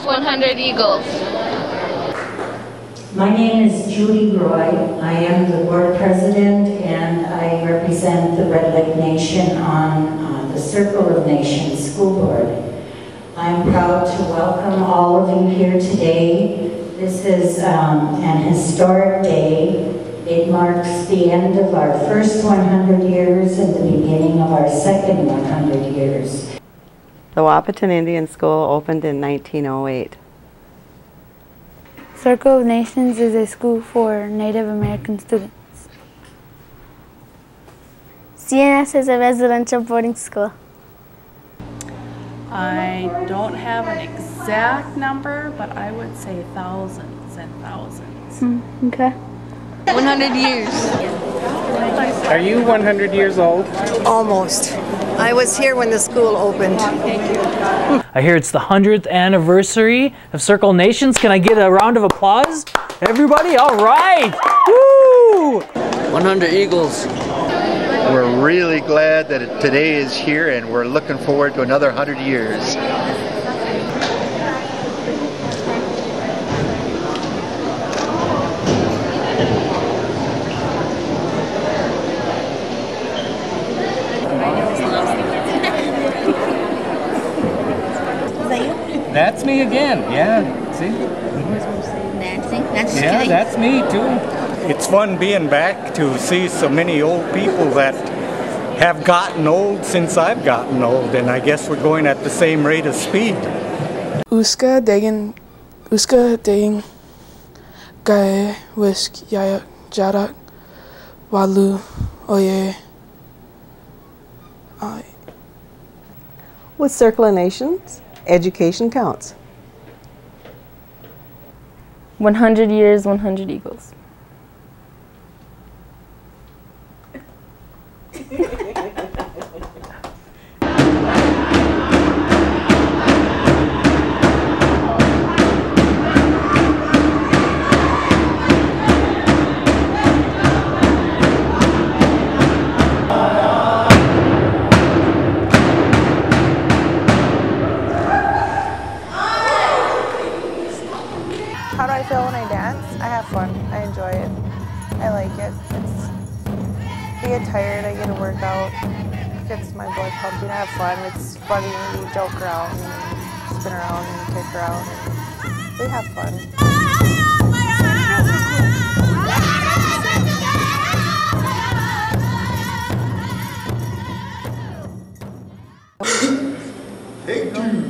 first 100 Eagles. My name is Julie Roy. I am the board president and I represent the Red Lake Nation on the Circle of Nations School Board. I'm proud to welcome all of you here today. This is an historic day. It marks the end of our first 100 years and the beginning of our second 100 years. The Wahpeton Indian School opened in 1908. Circle of Nations is a school for Native American students. CNS is a residential boarding school. I don't have an exact number, but I would say thousands and thousands. Okay. 100 years. Are you 100 years old? Almost. I was here when the school opened. I hear it's the 100th anniversary of Circle Nations. Can I get a round of applause? Everybody, all right! Woo! 100 Eagles. We're really glad that today is here and we're looking forward to another 100 years. That's me again, yeah, see? Nancy? Yeah, that's me too. It's fun being back to see so many old people that have gotten old since I've gotten old, and I guess we're going at the same rate of speed. Uska degen gae wisk yayak jarak walu oye. With Circle of Nations, education counts. 100 years, 100 Eagles. How do I feel when I dance? I have fun. I enjoy it. I like it. I get tired, I get a workout. It gets my blood pumping. I have fun. It's funny. We joke around and spin around and kick around. And we have fun. Take two.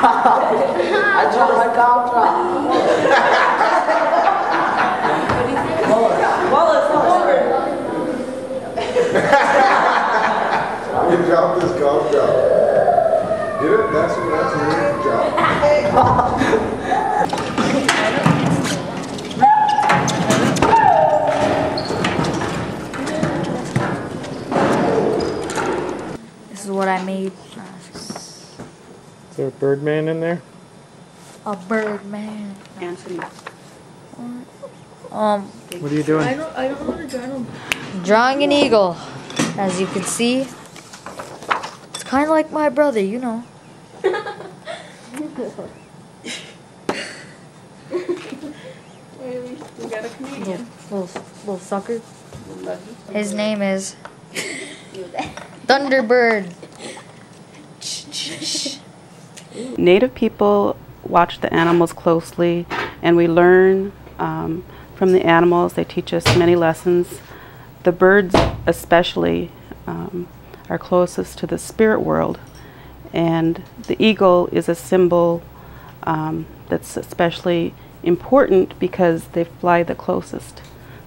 I dropped my cough drop. You dropped this cough drop. Get it? That's a weird drop. This is what I made. Is there a Birdman in there? A Birdman. Anthony. What are you doing? I don't know how to draw them. Drawing an eagle. As you can see, it's kind of like my brother, you know. We got a comedian. Little sucker. His name is Thunderbird. Native people watch the animals closely, and we learn from the animals. They teach us many lessons. The birds especially are closest to the spirit world, and the eagle is a symbol that's especially important because they fly the closest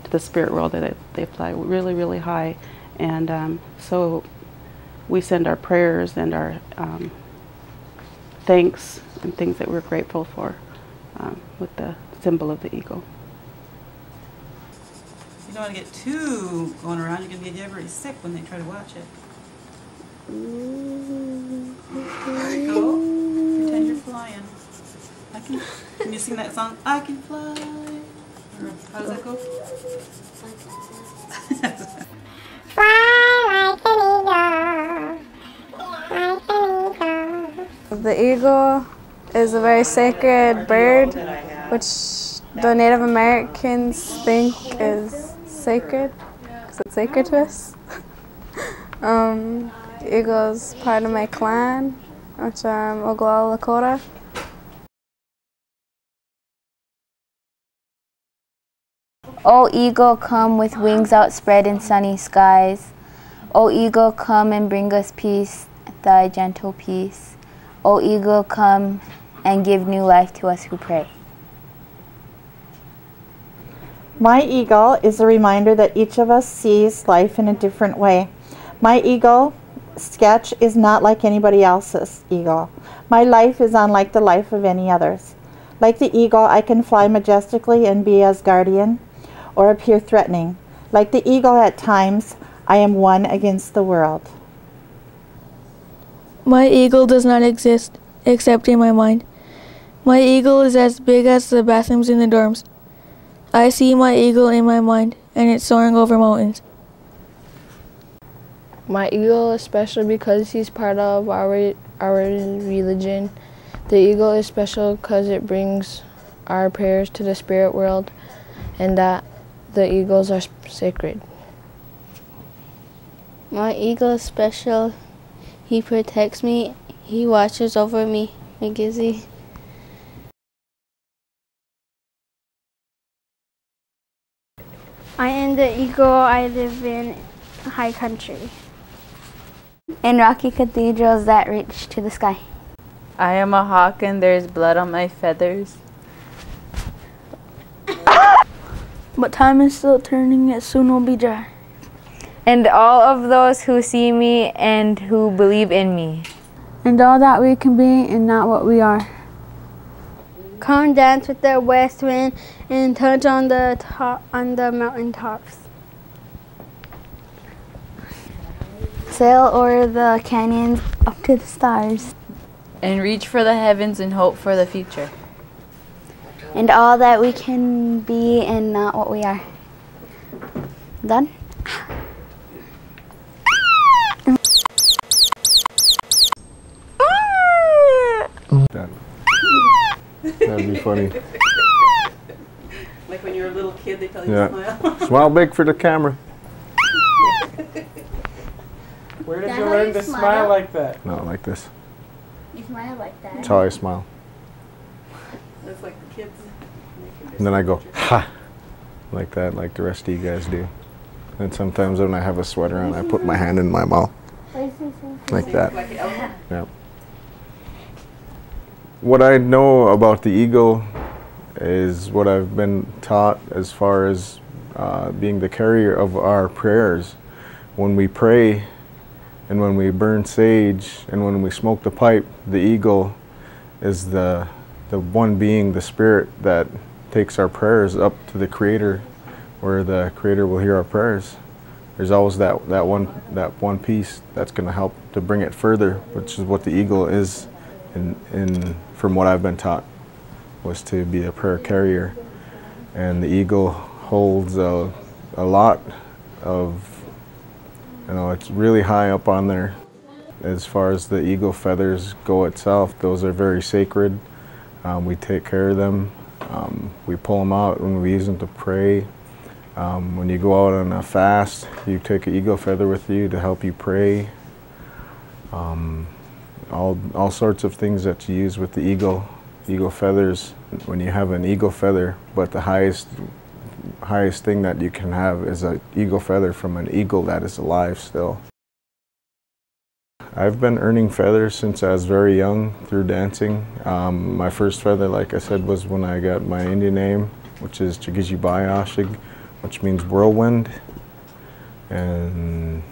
to the spirit world. They fly really, really high, and so we send our prayers and our thanks and things that we're grateful for with the symbol of the eagle. You don't want to get too going around. You're going to get everybody sick when they try to watch it. There you go. Pretend you're flying. Can you sing that song? I can fly. Or how does that go? The eagle is a very sacred bird, which the Native Americans think is sacred, because it's sacred to us. The eagle is part of my clan, which I'm Oglala Lakota. O eagle, come with wings outspread in sunny skies. O eagle, come and bring us peace, thy gentle peace. O eagle, come and give new life to us who pray. My eagle is a reminder that each of us sees life in a different way. My eagle sketch is not like anybody else's eagle. My life is unlike the life of any others. Like the eagle, I can fly majestically and be as guardian, or appear threatening. Like the eagle at times, I am one against the world. My eagle does not exist, except in my mind. My eagle is as big as the bathrooms in the dorms. I see my eagle in my mind, and it's soaring over mountains. My eagle is special because he's part of our religion. The eagle is special because it brings our prayers to the spirit world, and that the eagles are sacred. My eagle is special. He protects me. He watches over me. McGizzy. I am the eagle. I live in high country. In rocky cathedrals that reach to the sky. I am a hawk and there's blood on my feathers. But time is still turning, it soon will be dry. And all of those who see me and who believe in me. And all that we can be and not what we are. Come dance with the west wind and touch on the mountain tops. Sail over the canyons up to the stars. And reach for the heavens and hope for the future. And all that we can be and not what we are. Done? That'd be funny. Like when you're a little kid, they tell you to smile. Smile big for the camera. Where did you learn to smile like that? Not like this. You smile like that. That's how I smile. That's like the kids. And then I go, ha! Like that, like the rest of you guys do. And sometimes when I have a sweater on, I put my hand in my mouth. Like that. Like an elbow? Yep. What I know about the eagle is what I've been taught as far as being the carrier of our prayers. When we pray and when we burn sage and when we smoke the pipe, the eagle is the one being, the spirit that takes our prayers up to the Creator, where the Creator will hear our prayers. There's always that one piece that's going to help to bring it further, which is what the eagle is, from what I've been taught, was to be a prayer carrier. And the eagle holds a lot of, it's really high up on there. As far as the eagle feathers go itself, those are very sacred. We take care of them. We pull them out when we use them to pray. When you go out on a fast, you take an eagle feather with you to help you pray. All sorts of things that you use with the eagle feathers. When you have an eagle feather, but the highest thing that you can have is an eagle feather from an eagle that is alive still. I've been earning feathers since I was very young through dancing. My first feather, like I said, was when I got my Indian name, which is Chigijibayashig, which means whirlwind. And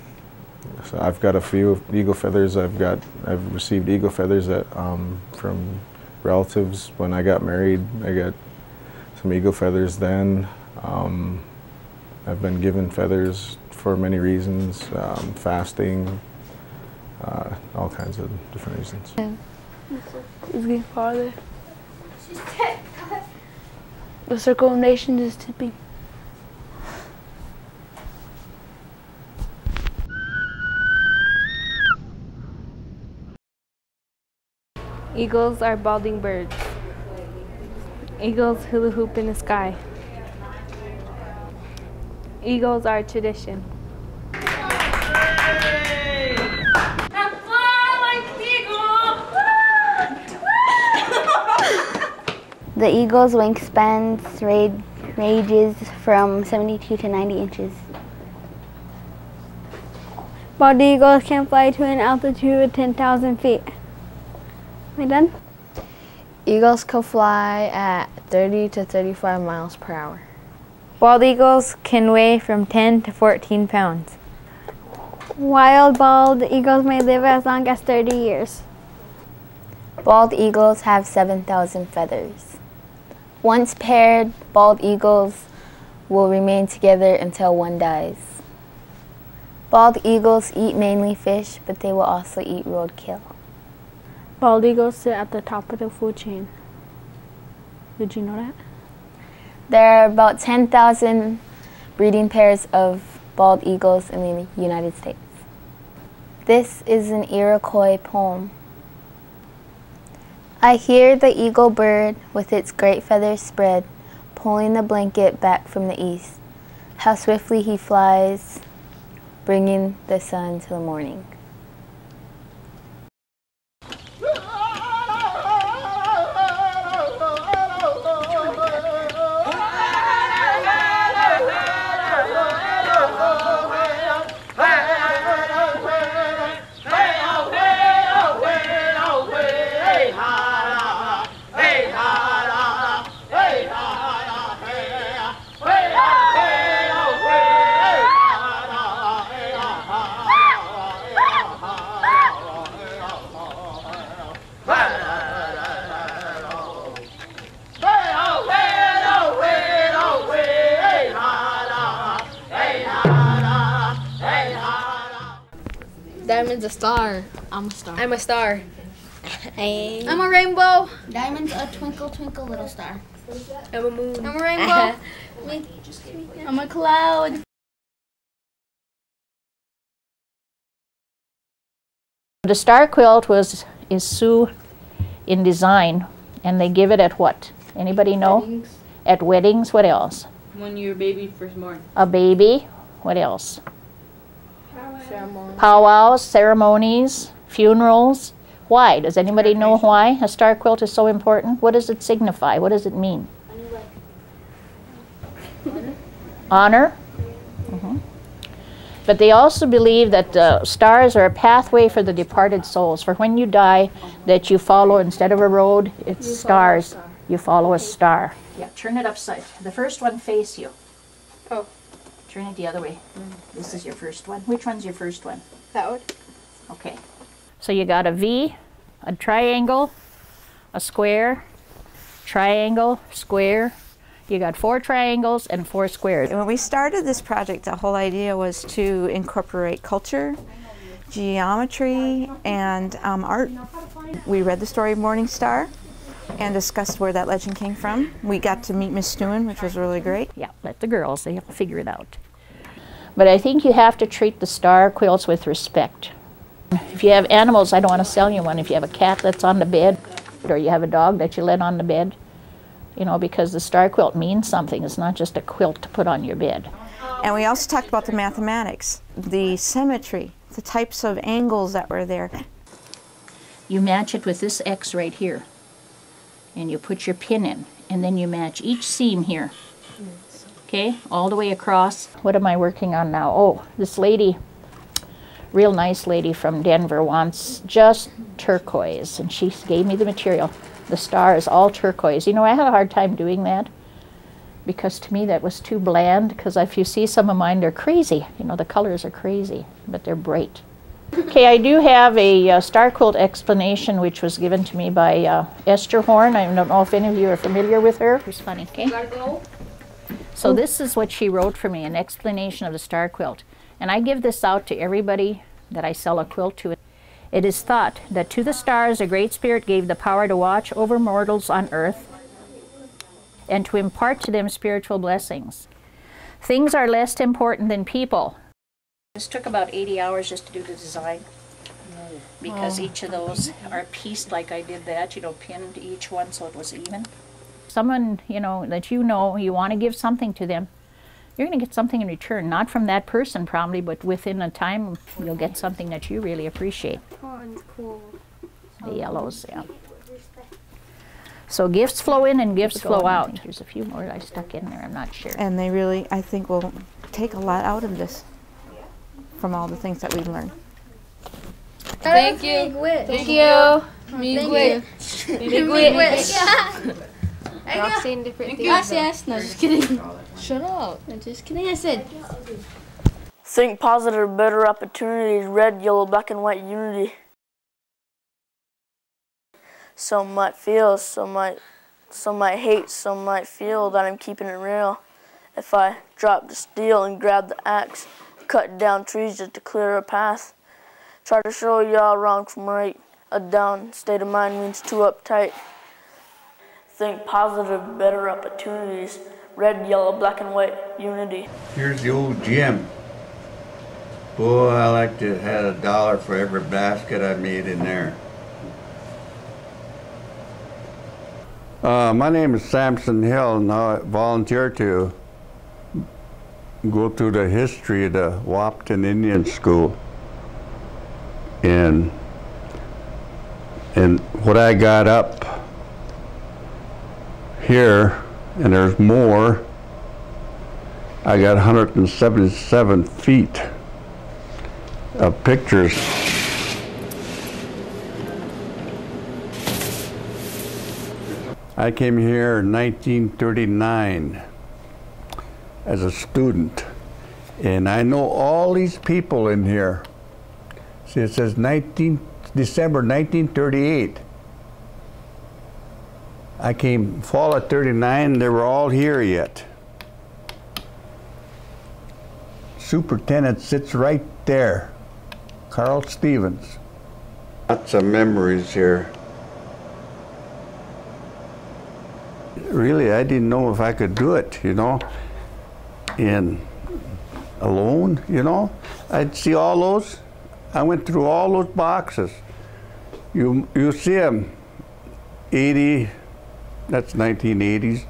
so I've got a few eagle feathers. I've received eagle feathers from relatives. When I got married, I got some eagle feathers then. I've been given feathers for many reasons, fasting, all kinds of different reasons. It's getting farther. The circle of nations is tipping. Eagles are balding birds. Eagles hula hoop in the sky. Eagles are tradition. The eagle's wingspan ranges from 72 to 90 inches. Bald eagles can fly to an altitude of 10,000 feet. Am I done? Eagles can fly at 30 to 35 miles per hour. Bald eagles can weigh from 10 to 14 pounds. Wild bald eagles may live as long as 30 years. Bald eagles have 7,000 feathers. Once paired, bald eagles will remain together until one dies. Bald eagles eat mainly fish, but they will also eat roadkill. Bald eagles sit at the top of the food chain. Did you know that? There are about 10,000 breeding pairs of bald eagles in the United States. This is an Iroquois poem. I hear the eagle bird with its great feathers spread, pulling the blanket back from the east. How swiftly he flies, bringing the sun to the morning. Diamond's a star. I'm a star. I'm a star. I'm a rainbow. Diamond's a twinkle, twinkle, little star. I'm a moon. I'm a rainbow. I'm a cloud. The star quilt is Sioux in design, and they give it at what? Anybody know? Weddings. At weddings. What else? When your baby first born. A baby. What else? Ceremony. Powwows, ceremonies, funerals. Why? Does anybody know why a star quilt is so important? What does it signify? What does it mean? Honor. But they also believe that the stars are a pathway for the departed souls. For when you die, that you follow, instead of a road, it's stars. You follow a star. Yeah, turn it upside. The first one face you. Oh. Turn it the other way. This is your first one. Which one's your first one? That one. Okay. So you got a V, a triangle, a square, triangle, square. You got 4 triangles and 4 squares. When we started this project, the whole idea was to incorporate culture, geometry, and art. We read the story of Morning Star and discussed where that legend came from. We got to meet Miss Stewin, which was really great. Yeah, let the girls, they have to figure it out. But I think you have to treat the star quilts with respect. If you have animals, I don't want to sell you one. If you have a cat that's on the bed, or you have a dog that you let on the bed, you know, because the star quilt means something. It's not just a quilt to put on your bed. And we also talked about the mathematics, the symmetry, the types of angles that were there. You match it with this X right here, and you put your pin in, and then you match each seam here. Okay, all the way across. What am I working on now? Oh, this lady, real nice lady from Denver, wants just turquoise, and she gave me the material. The star is all turquoise. You know, I had a hard time doing that because to me that was too bland, because if you see some of mine, they're crazy. You know, the colors are crazy, but they're bright. Okay, I do have a star quilt explanation which was given to me by Esther Horn. I don't know if any of you are familiar with her. It's funny, okay? So this is what she wrote for me, an explanation of the star quilt. And I give this out to everybody that I sell a quilt to. It is thought that to the stars a great spirit gave the power to watch over mortals on earth and to impart to them spiritual blessings. Things are less important than people. This took about 80 hours just to do the design, because each of those are pieced like I did that, you know, pinned each one so it was even. Someone, you know, that you know, you want to give something to them, you're going to get something in return, not from that person probably, but within a time you'll get something that you really appreciate. Cool. The yellows, yeah. So gifts flow in and gifts flow out. There's a few more I stuck in there, I'm not sure. And they really, I think, will take a lot out of this from all the things that we've learned. Thank you. Thank you. We're all saying different things. Gracias. No, just kidding. Shut up. I'm just kidding. I said. Think positive, better opportunities, red, yellow, black, and white unity. Some might feel, some might hate, some might feel that I'm keeping it real. If I drop the steel and grab the axe, cut down trees just to clear a path. Try to show y'all wrong from right. A down state of mind means too uptight. Think positive, better opportunities, red, yellow, black, and white unity. Here's the old gym. Boy, I like to have $1 for every basket I made in there. My name is Samson Hill, and I volunteer to go through the history of the Wahpeton Indian School. And what I got up here, and there's more, I got 177 feet of pictures. I came here in 1939 as a student, and I know all these people in here. See, it says December 1938. I came fall of 39, they were all here yet. Superintendent sits right there, Carl Stevens. Lots of memories here. Really, I didn't know if I could do it, you know, and alone, you know. I'd see all those. I went through all those boxes. You see them, 80, that's 1980s.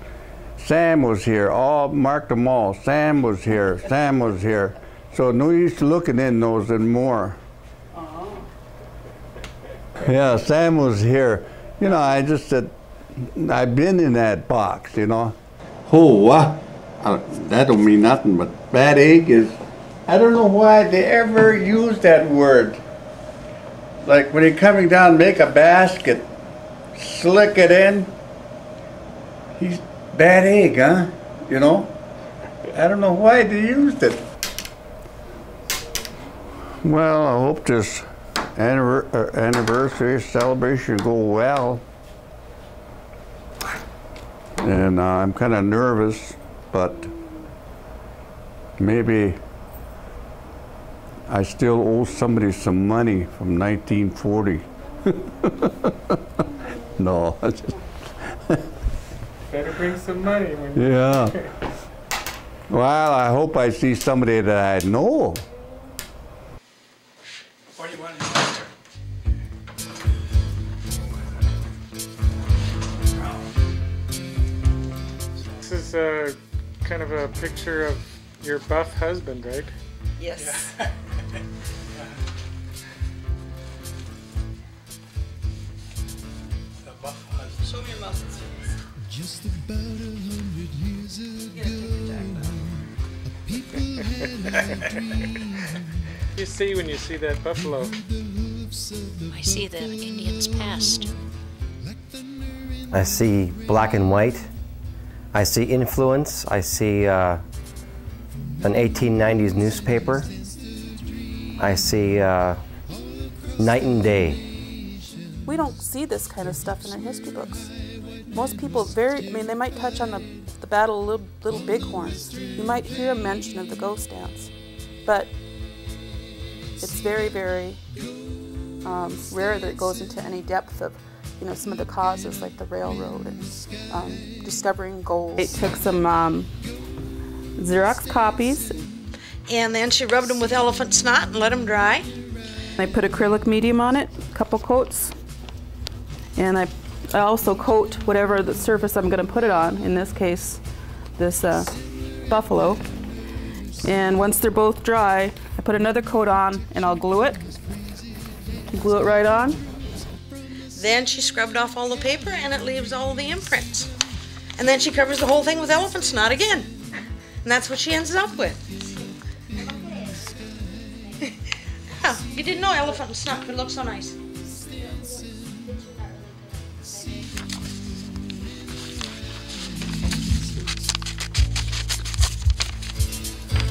Sam was here, all marked them all. Sam was here, Sam was here. So no use looking in those anymore. Yeah, Sam was here. You know, I just said, I've been in that box, you know. Oh, that don't mean nothing, but bad egg is I don't know why they ever use that word. Like when you're coming down, make a basket, slick it in. He's bad egg, huh? You know? I don't know why they used it. Well, I hope this anniversary celebration go well. And I'm kind of nervous, but maybe I still owe somebody some money from 1940. No. Better bring some money when you Yeah. Well, I hope I see somebody that I know. What do you want? This is kind of a picture of your buff husband, right? Yes. Yeah. The buff husband. Show me your muscles. Just about 100 years ago, people had a dream. You see when you see that buffalo. I see the Indians past. I see black and white. I see influence. I see an 1890s newspaper. I see night and day. We don't see this kind of stuff in our history books. Most people they might touch on the Battle of Little Bighorn. You might hear a mention of the ghost dance, but it's very, very rare that it goes into any depth of, some of the causes like the railroad and discovering gold. They took some Xerox copies. And then she rubbed them with elephant snot and let them dry. I put acrylic medium on it, a couple coats, and I also coat whatever the surface I'm going to put it on, in this case, this buffalo. And once they're both dry, I put another coat on and I'll glue it. Glue it right on. Then she scrubbed off all the paper and it leaves all the imprints. And then she covers the whole thing with elephant snot again. And that's what she ends up with. Yeah, you didn't know elephant snot could look so nice.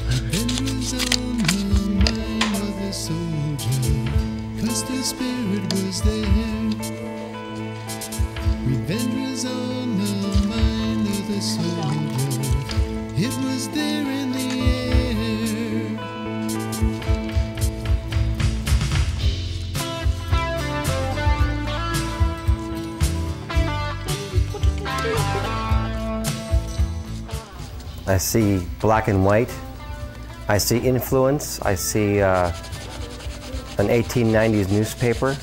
Revenge was on the mind of the soldier, 'cause the spirit was there. Revenge was on the mind of the soldier, it was there in the air. I see black and white. I see influence. I see an 1890s newspaper.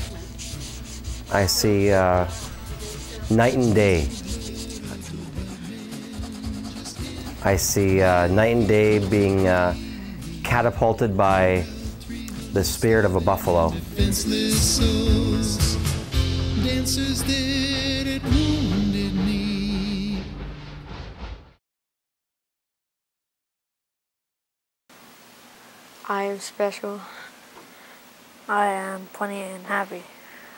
I see night and day. I see night and day being catapulted by the spirit of a buffalo. Defenseless souls, dancers dead at wounded knee. I am special. I am funny and happy.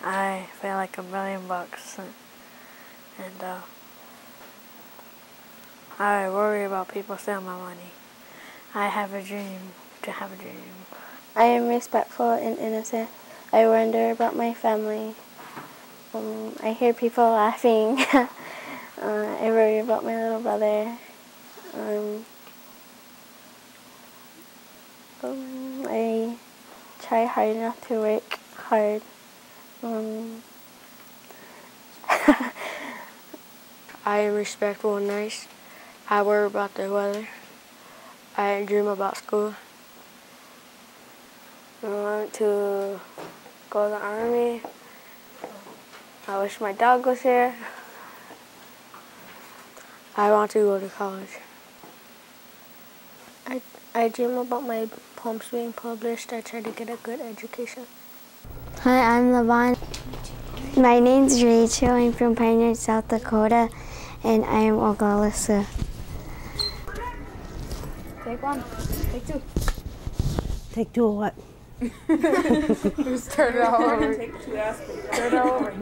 I feel like $1 million, and I worry about people stealing my money. I have a dream to have a dream. I am respectful and innocent. I wonder about my family. I hear people laughing. I worry about my little brother. I try hard enough to work hard. I am respectful and nice. I worry about the weather. I dream about school. I want to go to the army. I wish my dog was here. I want to go to college. I dream about my poems being published. I try to get a good education. Hi, I'm Levon. My name's Rachel. I'm from Pioneer, South Dakota, and I am Oglala Sioux. Take one. Take two. take two of what? Start it all over. Take two aspirins. Start it all over.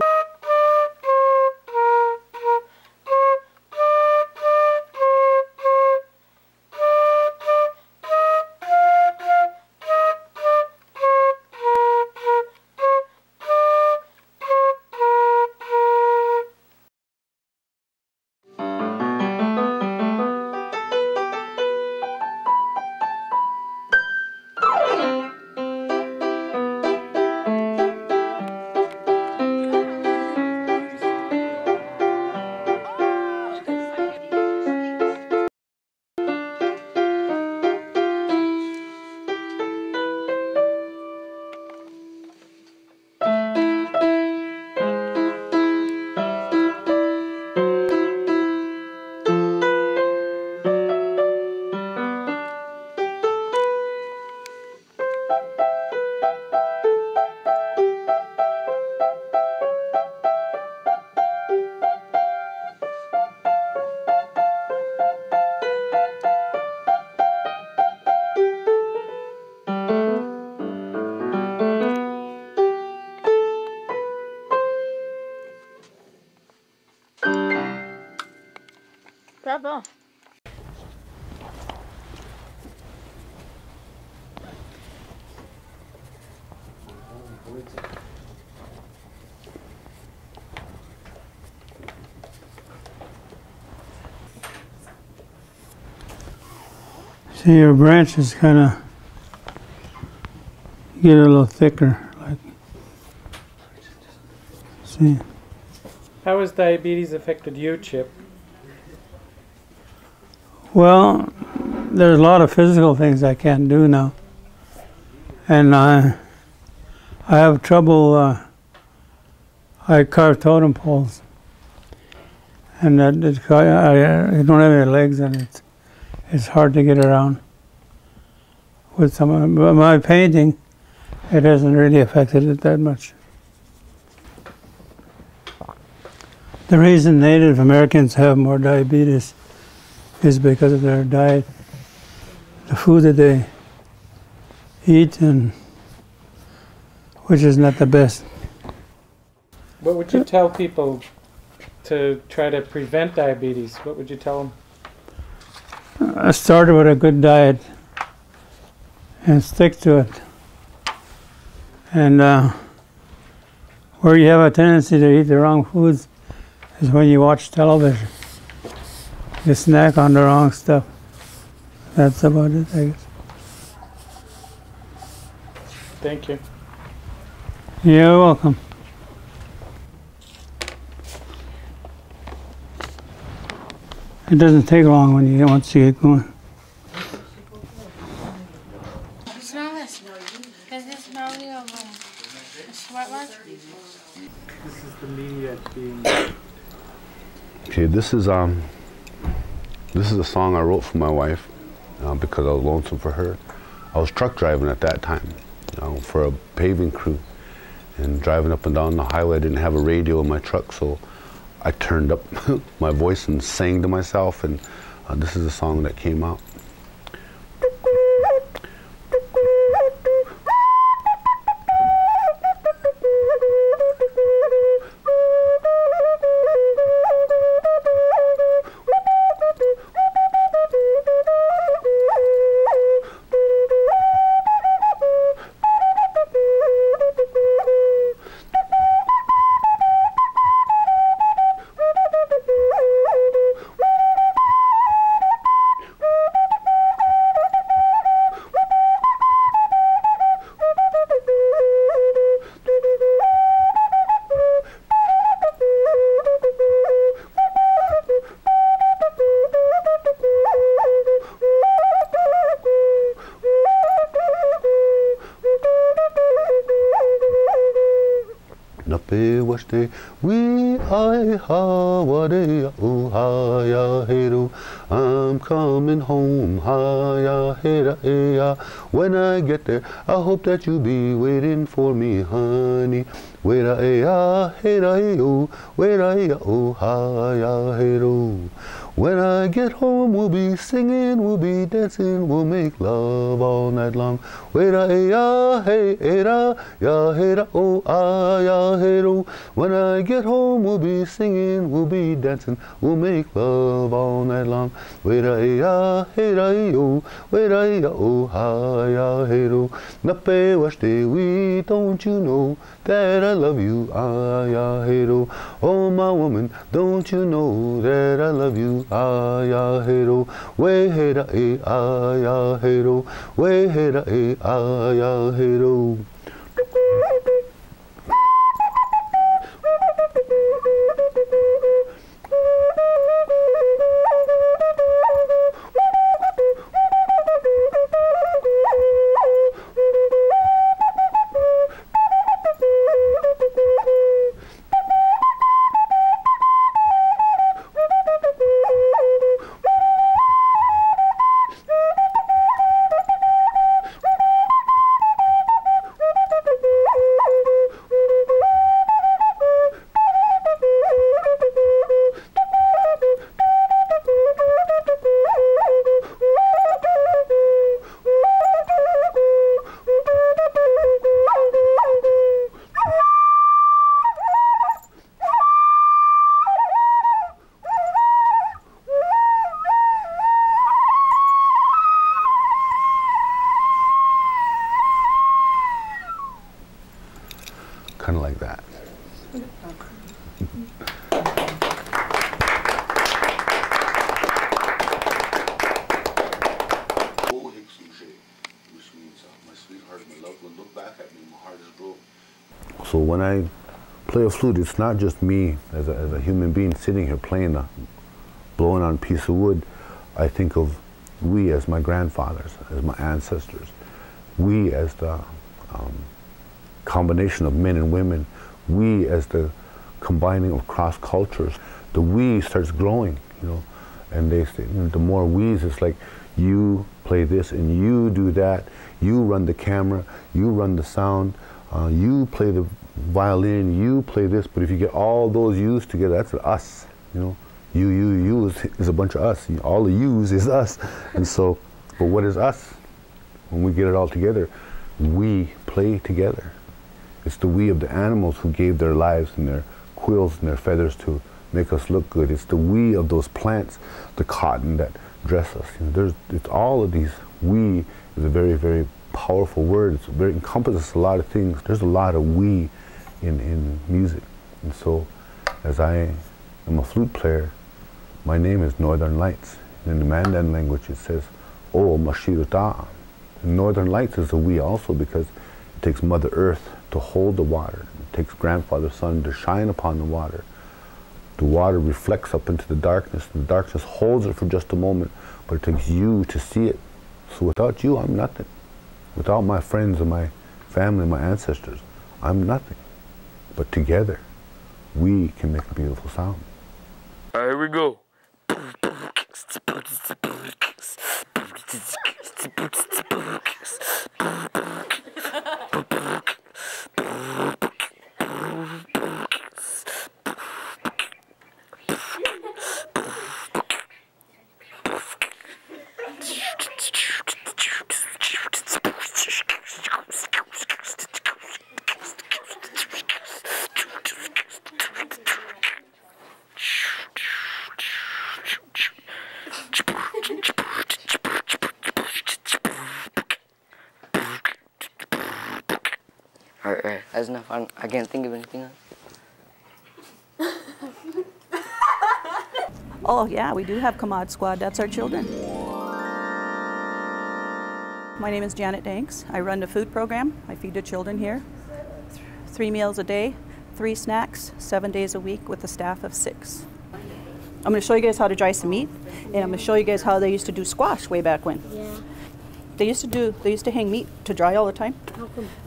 Bravo. See, your branches kind of get a little thicker. Like, see. How has diabetes affected you, Chip? Well, there's a lot of physical things I can't do now, and I have trouble. I carve totem poles, and I don't have any legs, and it's hard to get around. With some of my painting, it hasn't really affected it that much. The reason Native Americans have more diabetes is because of their diet, the food that they eat, and which is not the best. What would you tell people to try to prevent diabetes? What would you tell them? I started with a good diet and stick to it. And where you have a tendency to eat the wrong foods is when you watch television. You snack on the wrong stuff. That's about it, I guess. Thank you. You're welcome. It doesn't take long once you get going. Smell this. Does this smell like a sweat This is the media being... Okay, this is a song I wrote for my wife because I was lonesome for her. I was truck driving at that time for a paving crew, and driving up and down the highway. I didn't have a radio in my truck, so I turned up my voice and sang to myself, and this is a song that came out. Nape washte we I ha wade oh ha ya heru. I'm coming home ha ya hera ya. When I get there, I hope that you'll be waiting for me, honey. Wera ya hera yo, wera ya oh ha ya heru. When I get home, we'll be singing, we'll be dancing, we'll make love all night long. Wait-a, ya, hey, hey-da, ya, hey-da, oh, ah, ya, hey-do. When I get home, we'll be singing, we'll be dancing, we'll make love all night long. Wait-a, ya, hey-da, yo, wait-a, ya, oh, ah, ya, hey-do. Nape, washte, we, don't you know that I love you, ah, ya, hey-do. Oh, my woman, don't you know that I love you, ah, ya, hey-do. Way, hey-da, eh, ah, ya, hey-do. Way, hey-da, eh, ah, ya, hey-do. Kind of like that. So when I play a flute, it's not just me as a human being sitting here playing, blowing on a piece of wood. I think of we as my grandfathers, as my ancestors, we as the combination of men and women, we as the combining of cross cultures. The we starts growing, you know, and they say, the more we's, it's like you play this and you do that, you run the camera, you run the sound, you play the violin, you play this. But if you get all those yous together, that's us, you know. You is a bunch of us. All the yous is us. And so, but what is us? When we get it all together, we play together. It's the we of the animals who gave their lives and their quills and their feathers to make us look good. It's the we of those plants, the cotton that dress us. You know, it's all of these. We is a very, very powerful word. It encompasses a lot of things. There's a lot of we in music. And so, as I am a flute player, my name is Northern Lights. And in the Mandan language, it says, "O Mashirta." Northern Lights is a we also, because it takes Mother Earth to hold the water. It takes Grandfather Sun to shine upon the water. The water reflects up into the darkness, and the darkness holds it for just a moment, but it takes you to see it. So without you, I'm nothing. Without my friends and my family and my ancestors, I'm nothing. But together, we can make a beautiful sound. All right, here we go. Alright, that's enough. I can't think of anything else. Oh yeah, we do have Kamad Squad. That's our children. My name is Janet Danks. I run the food program. I feed the children here. 3 meals a day, 3 snacks, 7 days a week with a staff of 6. I'm going to show you guys how to dry some meat, and I'm going to show you guys how they used to do squash way back when. Yeah. They used to hang meat to dry all the time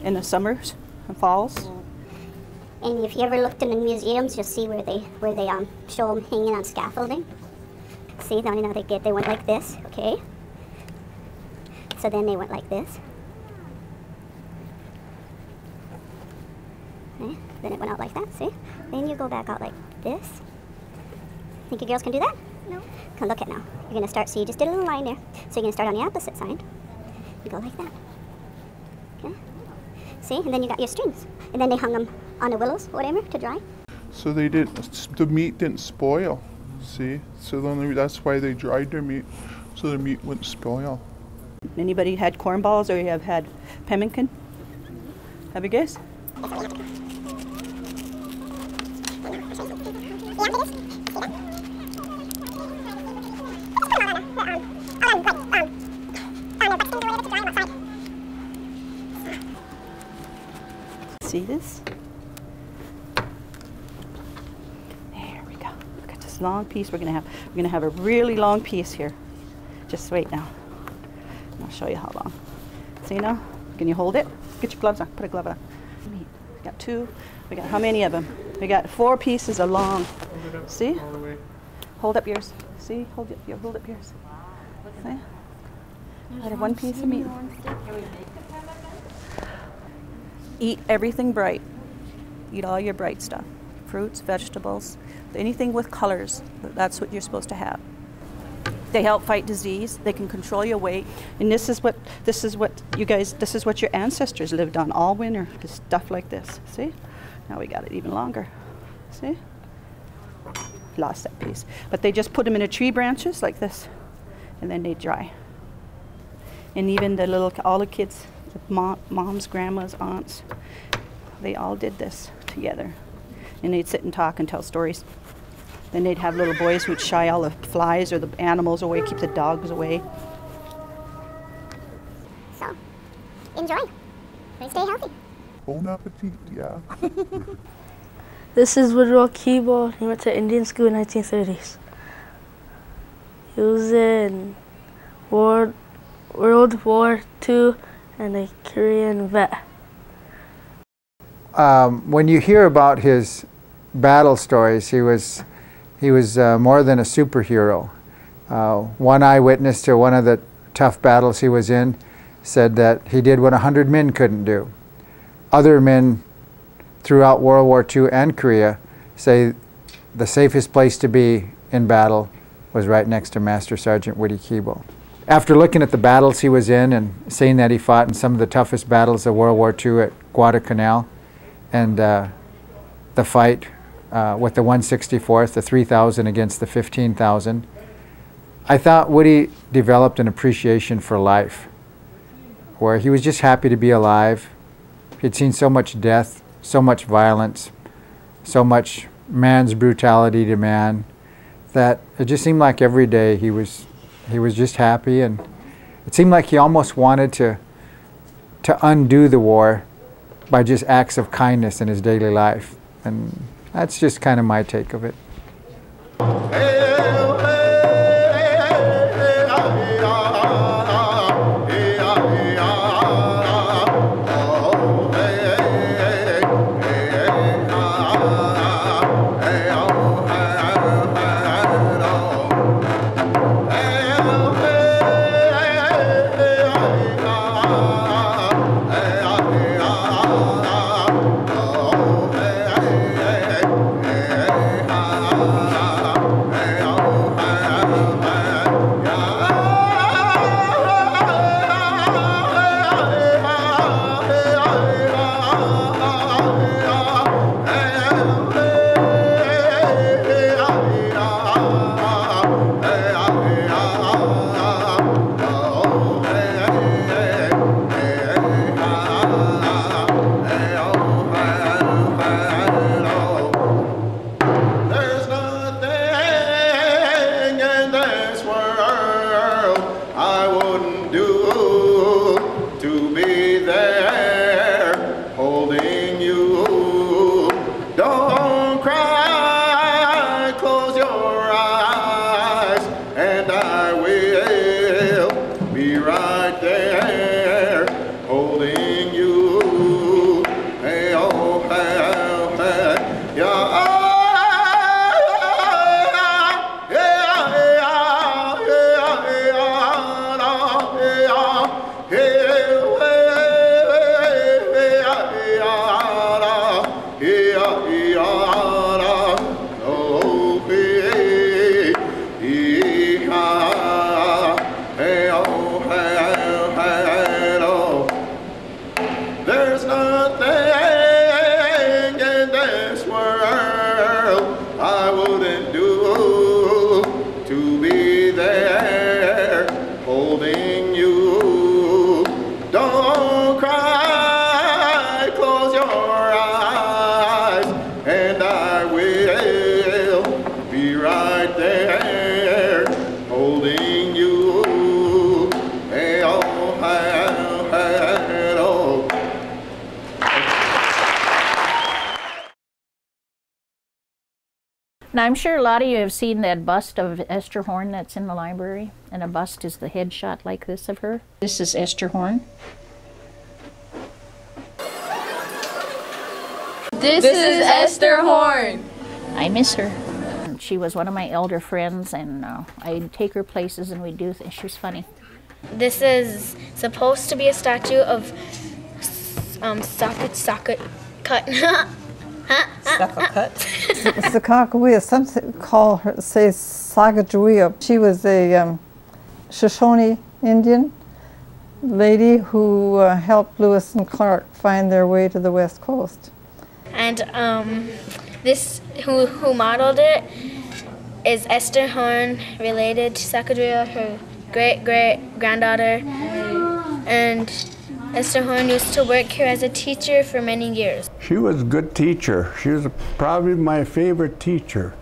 in the summers and falls. Yeah. And if you ever looked in the museums, you'll see where they show them hanging on scaffolding. See, now they went like this, okay? So then they went like this. Okay. Then it went out like that, see? Then you go back out like this. Think you girls can do that? No. Come look at now. You're going to start, so you just did a little line there. So you're going to start on the opposite side. You go like that. Okay? See? And then you got your strings. And then they hung them on the willows, whatever, to dry. So they didn't, the meat didn't spoil, see? So then that's why they dried their meat, so the meat wouldn't spoil. Anybody had corn balls or you have had pemmican? Have you guys? See this? There we go. Look at this long piece we're gonna have. We're gonna have a really long piece here. Just wait now. I'll show you how long. See now? Can you hold it? Get your gloves on. Put a glove on. We got 2. We got how many of them? We got 4 pieces of long. See? Hold up yours. See? Hold up yours. See? I have 1 piece of meat. Eat everything bright. Eat all your bright stuff. Fruits, vegetables, anything with colors. That's what you're supposed to have. They help fight disease. They can control your weight. And this is what your ancestors lived on all winter. Just stuff like this. See? Now we got it even longer. See? Lost that piece. But they just put them in tree branches like this, and then they dry. And even all the kids, moms, grandmas, aunts, they all did this together. And they'd sit and talk and tell stories. Then they'd have little boys who'd shy all the flies or the animals away, keep the dogs away. So, enjoy. Stay healthy. Bon appetit, yeah. This is Woodrow Keeble. He went to Indian school in the 1930s. He was in World War II and a Korean vet. When you hear about his battle stories, he was more than a superhero. One eyewitness to one of the tough battles he was in said that he did what 100 men couldn't do. Other men throughout World War II and Korea say the safest place to be in battle was right next to Master Sergeant Woody Keeble. After looking at the battles he was in and seeing that he fought in some of the toughest battles of World War II at Guadalcanal and the fight with the 164th, the 3,000 against the 15,000, I thought Woody developed an appreciation for life, where he was just happy to be alive. He'd seen so much death, so much violence, so much man's brutality to man, that it just seemed like every day he was just happy, and it seemed like he almost wanted to undo the war by just acts of kindness in his daily life. And that's just kind of my take of it. right there, holding you. Hey, oh, hey, oh. Now, I'm sure a lot of you have seen that bust of Esther Horn that's in the library, and a bust is the headshot like this of her. This is Esther Horn. This is Esther Horn. I miss her. She was one of my elder friends, and I'd take her places and we'd do things. She was funny. This is supposed to be a statue of Socket Cut. Sakakawea, some call her, say Sacagawea. She was a Shoshone Indian lady who helped Lewis and Clark find their way to the West Coast. And this who modeled it is Esther Horn, related to Sacagawea, her great-great-granddaughter. And Esther Horn used to work here as a teacher for many years. She was a good teacher. She was probably my favorite teacher.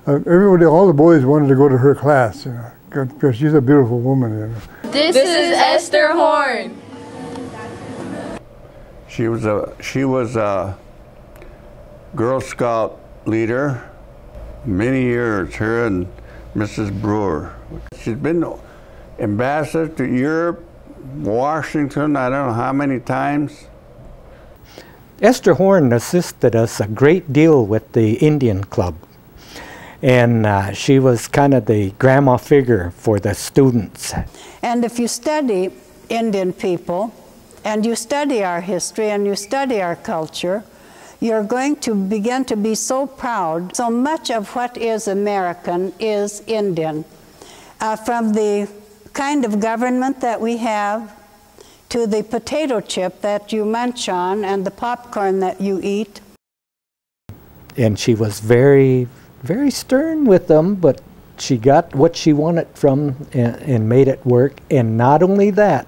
Everybody, all the boys wanted to go to her class, you know, because she's a beautiful woman. You know. This is Esther Horn. She was a Girl Scout leader many years, her and Mrs. Brewer. She's been ambassador to Europe, Washington, I don't know how many times. Esther Horn assisted us a great deal with the Indian Club. And she was kind of the grandma figure for the students. And if you study Indian people, and you study our history, and you study our culture, you're going to begin to be so proud. So much of what is American is Indian. From the kind of government that we have, to the potato chip that you munch on, and the popcorn that you eat. And she was very, very stern with them, but she got what she wanted from and made it work. And not only that,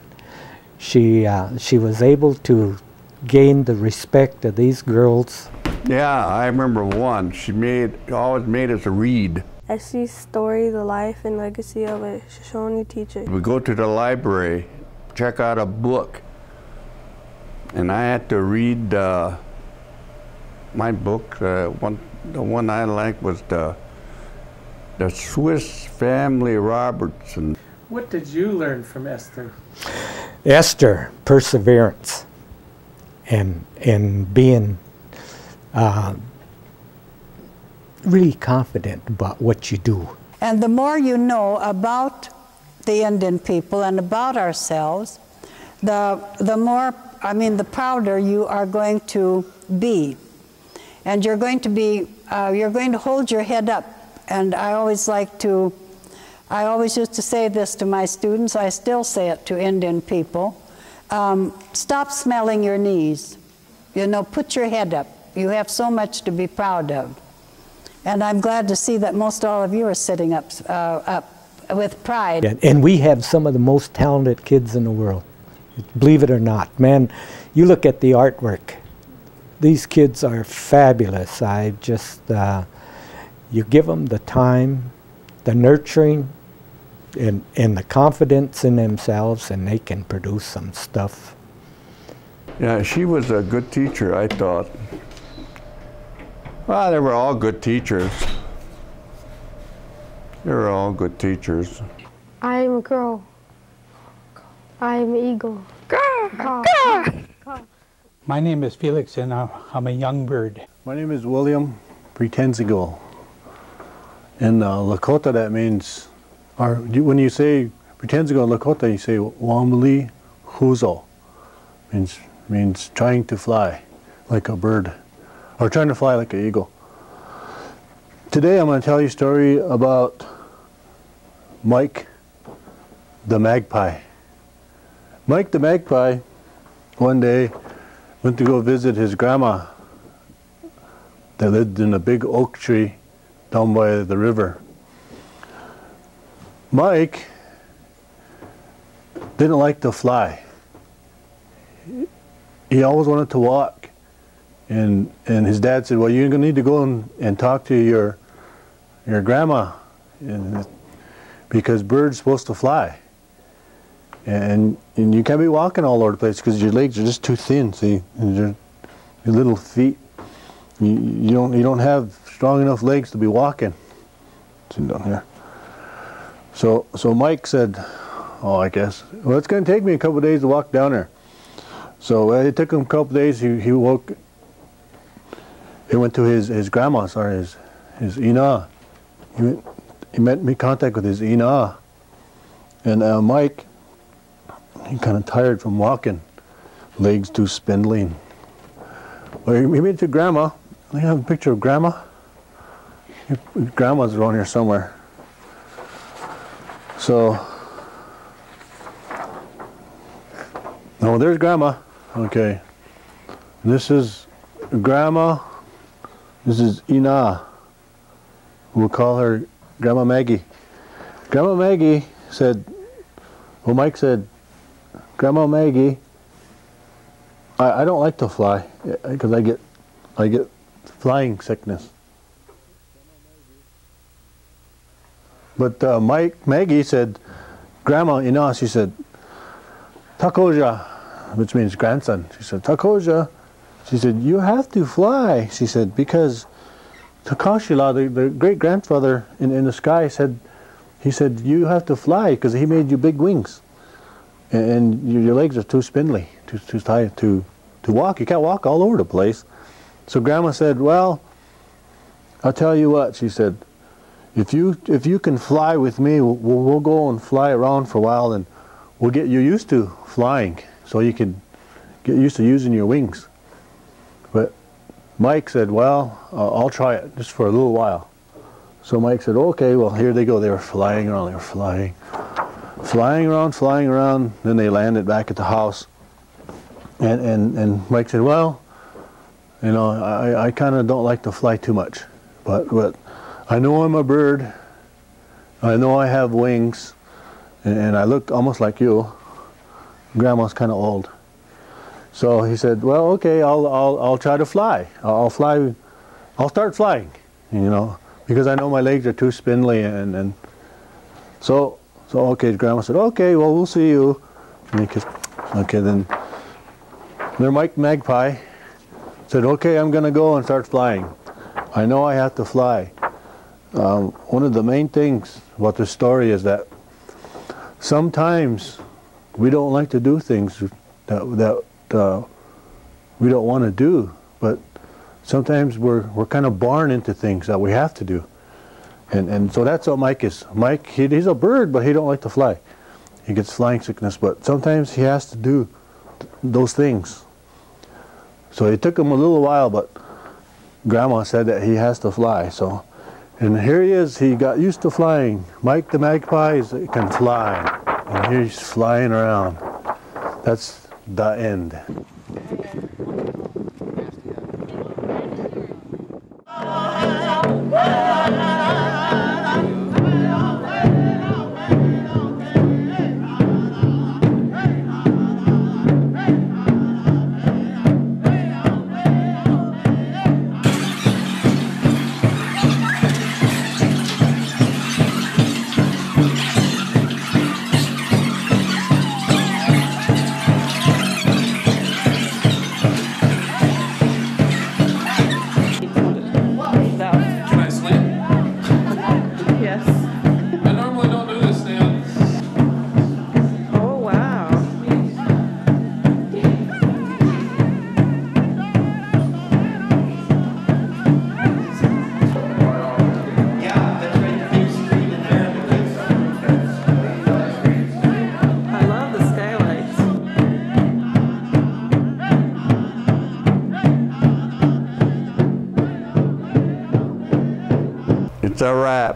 she was able to gain the respect of these girls. Yeah, I remember one. She always made us read. Essie's story, the life and legacy of a Shoshone teacher. We go to the library, check out a book, and I had to read my book. The one I liked was the Swiss Family Robertson. What did you learn from Esther? Esther, perseverance, and being really confident about what you do. And the more you know about the Indian people and about ourselves, the more, I mean, the prouder you are going to be. And you're going to hold your head up. And I always used to say this to my students, I still say it to Indian people. Stop smelling your knees. You know, put your head up. You have so much to be proud of. And I'm glad to see that most all of you are sitting up with pride. And we have some of the most talented kids in the world, believe it or not. Man, you look at the artwork. These kids are fabulous. I just, you give them the time, the nurturing, and the confidence in themselves, and they can produce some stuff. Yeah, she was a good teacher, I thought. Well, they were all good teachers. They were all good teachers. I'm a girl. I'm an eagle. My name is Felix, and I'm a young bird. My name is William Pretensigal. In Lakota, that means, when you say Pretensigal Lakota, you say Wamli Huzo. Means trying to fly like a bird, or trying to fly like an eagle. Today I'm going to tell you a story about Mike the Magpie. Mike the Magpie one day went to go visit his grandma that lived in a big oak tree down by the river. Mike didn't like to fly. He always wanted to walk. And his dad said, well, you're going to need to go and talk to your your grandma, because birds supposed to fly. And you can't be walking all over the place because your legs are just too thin, see? And your little feet, you don't have strong enough legs to be walking. See down here. So Mike said, oh, I guess, well, it's going to take me a couple of days to walk down there. So it took him a couple of days. He went to his grandma's, or his Ina. He made contact with his Ina. And Mike, he kind of tired from walking, legs too spindly. Well, he made it to Grandma. I have a picture of Grandma. Grandma's around here somewhere. So, oh, there's Grandma. Okay. This is Grandma. This is Ina. We'll call her Grandma Maggie. Grandma Maggie said, well, Mike said, Grandma Maggie, I don't like to fly because I get flying sickness. But Maggie said, Grandma Ina, she said, Takoja, which means grandson. She said, Takoja, she said, you have to fly. She said, because Takashila, the great-grandfather in the sky, said, he said, you have to fly because he made you big wings. And your legs are too spindly, too tight to walk. You can't walk all over the place. So Grandma said, well, I'll tell you what, she said, if you can fly with me, we'll go and fly around for a while and we'll get you used to flying so you can get used to using your wings. But Mike said, well, I'll try it just for a little while. So Mike said, okay, well, here they go. They were flying around, they were flying around, then they landed back at the house. And Mike said, well, you know, I kind of don't like to fly too much, but I know I'm a bird, I know I have wings, and I look almost like you. Grandma's kind of old. So he said, well, okay, I'll try to fly. I'll start flying, you know, because I know my legs are too spindly, and so okay, Grandma said, okay, well, we'll see you. And okay, then Mike Magpie said, okay, I'm going to go and start flying. I know I have to fly. One of the main things about this story is that sometimes we don't like to do things that we don't want to do, but sometimes we're kind of born into things that we have to do. And so that's what Mike is. Mike, he's a bird, but he don't like to fly. He gets flying sickness, but sometimes he has to do those things. So it took him a little while, but Grandma said that he has to fly. So, and here he is. He got used to flying. Mike the Magpie can fly, and he's flying around. That's the end. It's a wrap.